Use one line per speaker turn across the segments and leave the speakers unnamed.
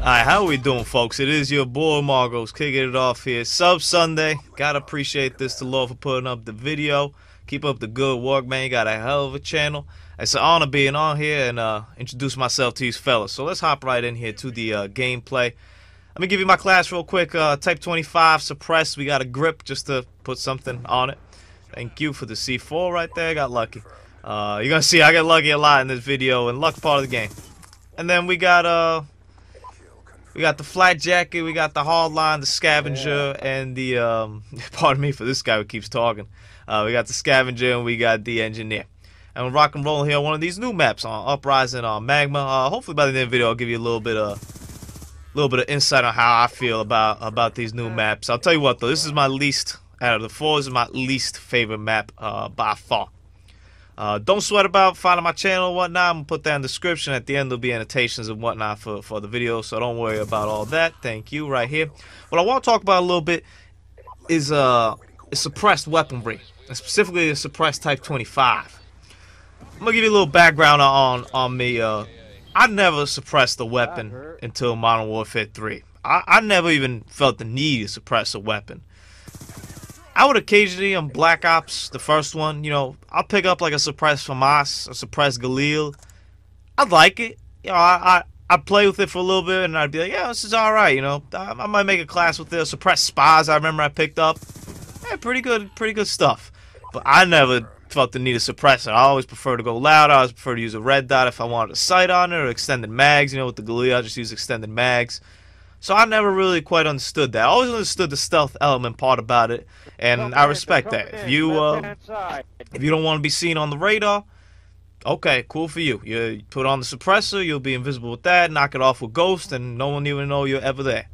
Alright, how we doing, folks? It is your boy Marcos kicking it off here. Sub Sunday. Gotta appreciate this to Lord for putting up the video. Keep up the good work, man. You got a hell of a channel. It's an honor being on here and introduce myself to these fellas. So let's hop right in here to the gameplay. Let me give you my class real quick. Type 25 suppressed. We got a grip just to put something on it. Thank you for the C4 right there. Got lucky. You're gonna see I get lucky a lot in this video, and luck's part of the game. And then we got the flat jacket, we got the hard line, the scavenger, and the pardon me for this guy who keeps talking. We got the scavenger and we got the engineer. And we're rock and rolling here on one of these new maps on Uprising on Magma. Hopefully by the end of the video I'll give you a little bit of insight on how I feel about these new maps. I'll tell you what though, this is my least out of the four. This is my least favorite map by far. Don't sweat about finding my channel and whatnot. I'm gonna put that in the description. At the end there'll be annotations and whatnot for the video, so don't worry about all that. Thank you. Right here, what I want to talk about a little bit is suppressed weaponry, and specifically the suppressed Type 25. I'm gonna give you a little background on me. I never suppressed a weapon until Modern Warfare 3. I never even felt the need to suppress a weapon. I would occasionally on Black Ops, the first one, you know, I'll pick up like a suppressed FAMAS, a suppressed Galil. I like it. You know, I'd play with it for a little bit and I'd be like, yeah, this is alright, you know. I might make a class with it. Suppressed SPAs I remember I picked up. Yeah, pretty good stuff. But I never felt the need to suppress it. I always prefer to go loud. I always prefer to use a red dot if I wanted a sight on it, or extended mags. You know, with the Galil, I just use extended mags. So I never really quite understood that. I always understood the stealth element part about it, and I respect that. If you don't want to be seen on the radar, okay, cool for you. You put on the suppressor, you'll be invisible with that, knock it off with Ghost, and no one even know you're ever there.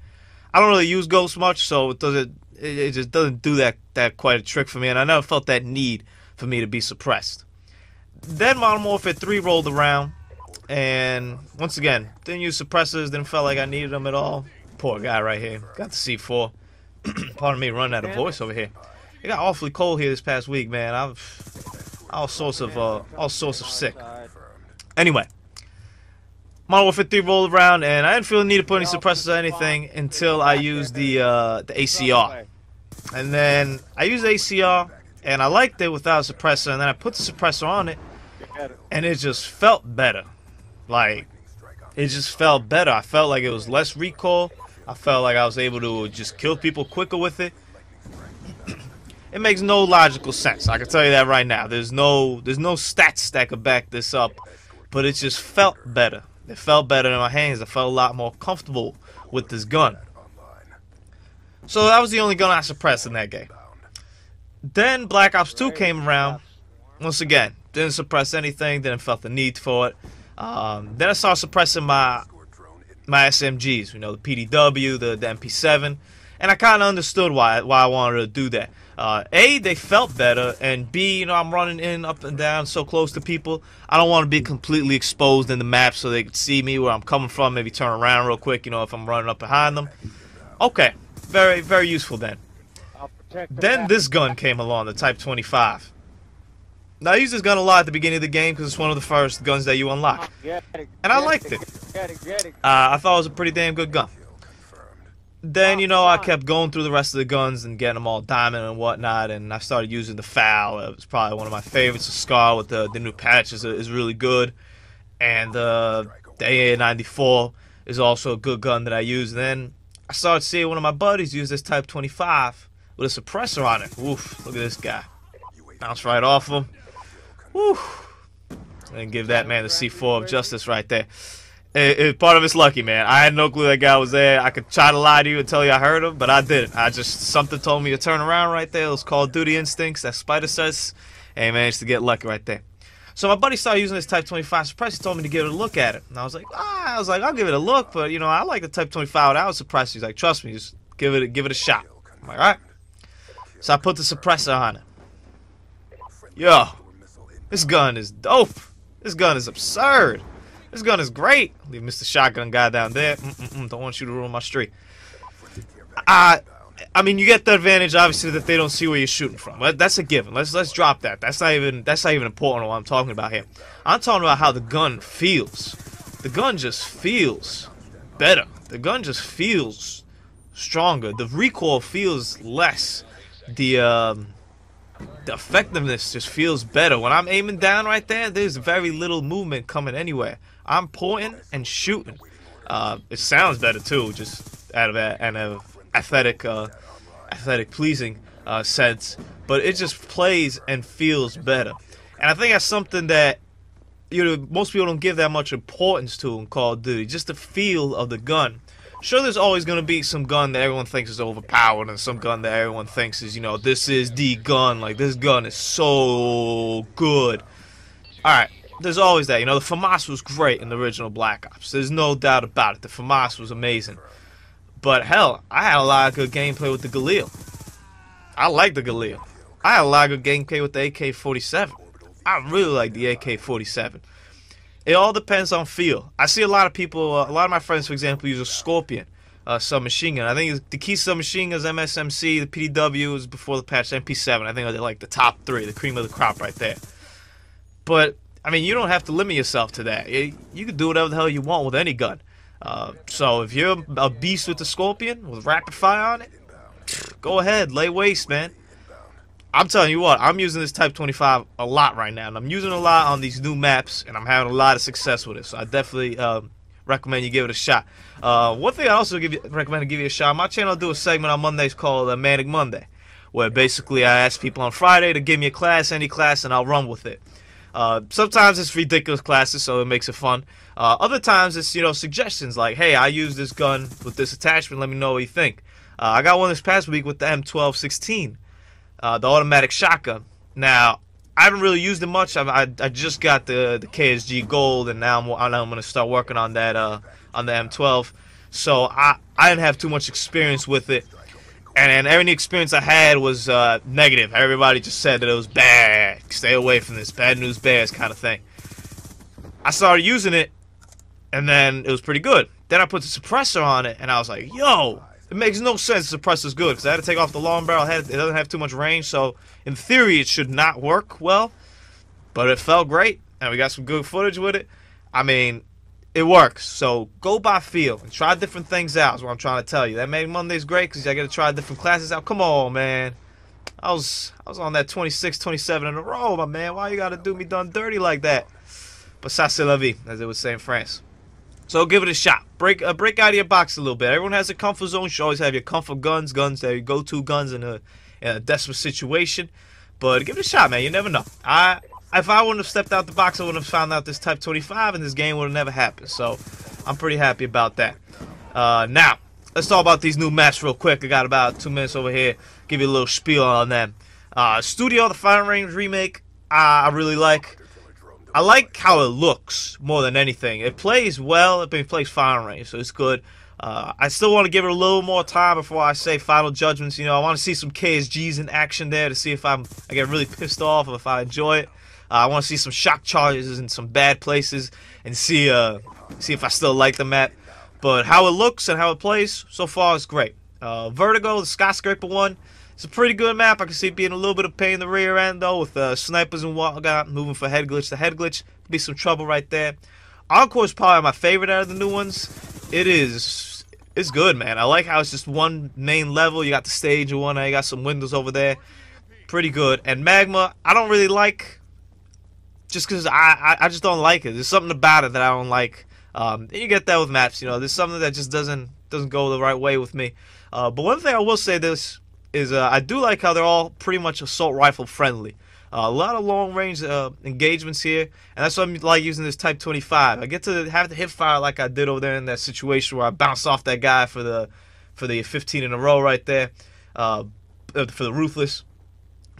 I don't really use Ghost much, so it just doesn't do that quite a trick for me, and I never felt that need for me to be suppressed. Then Modern Warfare 3 rolled around, and once again, didn't use suppressors, didn't feel like I needed them at all. Poor guy right here. Got the C4. Pardon me, running out of voice over here. It got awfully cold here this past week, man. I've all sorts of sick. Anyway, Modern Warfare 3 rolled around, and I didn't feel the need to put any suppressors or anything until I used the ACR. And then I used the ACR, and I liked it without a suppressor, and then I put the suppressor on it, and it just felt better. Like, it just felt better. I felt like it was less recoil. I felt like I was able to just kill people quicker with it. It makes no logical sense. I can tell you that right now. There's no stats that could back this up, but it just felt better. It felt better in my hands. I felt a lot more comfortable with this gun. So that was the only gun I suppressed in that game. Then Black Ops 2 came around. Once again, didn't suppress anything. Didn't felt the need for it. Then I started suppressing my SMGs, you know, the PDW, the MP7, and I kind of understood why I wanted to do that. A, they felt better, and B, you know, I'm running in up and down so close to people. I don't want to be completely exposed in the map so they could see me where I'm coming from. Maybe turn around real quick, you know, if I'm running up behind them. Okay, very, very useful then. Then this gun came along, the Type 25. Now, I used this gun a lot at the beginning of the game because it's one of the first guns that you unlock. And I liked it. I thought it was a pretty damn good gun. Then, you know, I kept going through the rest of the guns and getting them all diamond and whatnot, and I started using the FAL. It was probably one of my favorites. The SCAR with the new patch is really good. And the AA-94 is also a good gun that I use. And then I started seeing one of my buddies use this Type 25 with a suppressor on it. Oof, look at this guy. Bounce right off him. Whew. And give that man the C4 of justice right there. Part of it's lucky, man. I had no clue that guy was there. I could try to lie to you and tell you I heard him, but I didn't. Something told me to turn around right there. It was Call of Duty instincts, that Spider says, and I managed to get lucky right there. So my buddy started using this Type 25 suppressor. He told me to give it a look at it, and I was like, I'll give it a look, but you know, I like the Type 25 without suppressor. He's like, trust me, just give it a shot. I'm like, all right. So I put the suppressor on it. Yo, this gun is dope. This gun is absurd. This gun is great. Leave Mr. Shotgun guy down there. Don't want you to ruin my streak. I mean, you get the advantage, obviously, that they don't see where you're shooting from. That's a given. Let's drop that. That's not even important on what I'm talking about here. I'm talking about how the gun feels. The gun just feels better. the gun just feels stronger. The recoil feels less. The effectiveness just feels better. When I'm aiming down right there, there's very little movement coming anywhere. I'm pointing and shooting. It sounds better too, just out of an aesthetic pleasing sense. But it just plays and feels better. And I think that's something that most people don't give that much importance to in Call of Duty. Just the feel of the gun. Sure, there's always going to be some gun that everyone thinks is overpowered, and some gun that everyone thinks is, this is the gun. Like, this gun is so good. Alright, there's always that. The FAMAS was great in the original Black Ops. There's no doubt about it. The FAMAS was amazing. But, hell, I had a lot of good gameplay with the Galil. I like the Galil. I had a lot of good gameplay with the AK-47. I really like the AK-47. It all depends on feel. I see a lot of people, a lot of my friends, for example, use a Scorpion submachine gun. I think the key submachine guns, MSMC, the PDW was before the patch, MP7. I think they're like the top three, the cream of the crop right there. But, I mean, you don't have to limit yourself to that. You can do whatever the hell you want with any gun. So if you're a beast with the Scorpion, with rapid fire on it, go ahead, lay waste, man. I'm telling you what, I'm using this Type 25 a lot right now, and I'm using it a lot on these new maps, and I'm having a lot of success with it. So I definitely recommend you give it a shot. One thing I also recommend to give you a shot. My channel will do a segment on Mondays called Manic Monday, where basically I ask people on Friday to give me a class, any class, and I'll run with it. Sometimes it's ridiculous classes, so it makes it fun. Other times it's suggestions like, hey, I use this gun with this attachment. Let me know what you think. I got one this past week with the M1216. The automatic shotgun. Now, I haven't really used it much. I just got the KSG Gold, and now I'm going to start working on that on the M12. So I didn't have too much experience with it, and any experience I had was negative. Everybody just said that it was bad. Stay away from this. Bad news bears kind of thing. I started using it, and then it was pretty good. Then I put the suppressor on it, and I was like, yo. It makes no sense the suppressor's good, because I had to take off the long barrel head. It doesn't have too much range, so in theory it should not work well. But it felt great, and we got some good footage with it. I mean, it works. So go by feel and try different things out is what I'm trying to tell you. That Manic Monday's great because I get to try different classes out. Come on, man. I was on that 26, 27 in a row, my man. Why you got to do me done dirty like that? But ça c'est la vie, as they would say in France. So give it a shot. Break out of your box a little bit. Everyone has a comfort zone. You should always have your comfort guns that are your go-to guns in a desperate situation. But give it a shot, man. You never know. If I wouldn't have stepped out the box, I wouldn't have found out this Type 25, and this game would have never happened. So I'm pretty happy about that. Now, let's talk about these new maps real quick. I got about 2 minutes over here. Give you a little spiel on them. Studio, the Firing Range remake, I really like. I like how it looks more than anything. It plays well. It plays Firing Range, so it's good. I still want to give it a little more time before I say final judgments. I want to see some KSGs in action there to see if I get really pissed off or if I enjoy it. I want to see some shock charges in some bad places and see if I still like the map. But how it looks and how it plays so far is great. Vertigo, the skyscraper one. It's a pretty good map. I can see it being a little bit of pain in the rear end, though, with snipers and whatnot, moving from head glitch to head glitch. Could be some trouble right there. Encore is probably my favorite out of the new ones. It's good, man. I like how it's just one main level. You got the stage and whatnot. You got some windows over there. Pretty good. And Magma, I don't really like, just because I just don't like it. There's something about it that I don't like. You get that with maps, There's something that just doesn't go the right way with me. But one thing I will say this is I do like how they're all pretty much assault rifle friendly. A lot of long range engagements here, and that's why I'm like using this Type 25. I get to have the hip fire like I did over there in that situation where I bounced off that guy for the 15 in a row right there, for the Ruthless.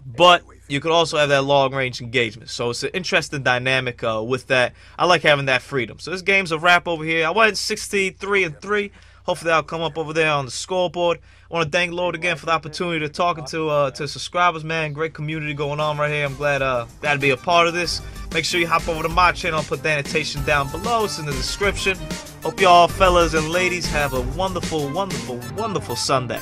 But you could also have that long range engagement, so it's an interesting dynamic with that. I like having that freedom. So this game's a wrap over here. I went 63-3. Hopefully that'll come up over there on the scoreboard. I want to thank Lord again for the opportunity to talking to subscribers, man. Great community going on right here. I'm glad to be a part of this. Make sure you hop over to my channel. I'll put the annotation down below. It's in the description. Hope y'all fellas and ladies have a wonderful, wonderful, wonderful Sunday.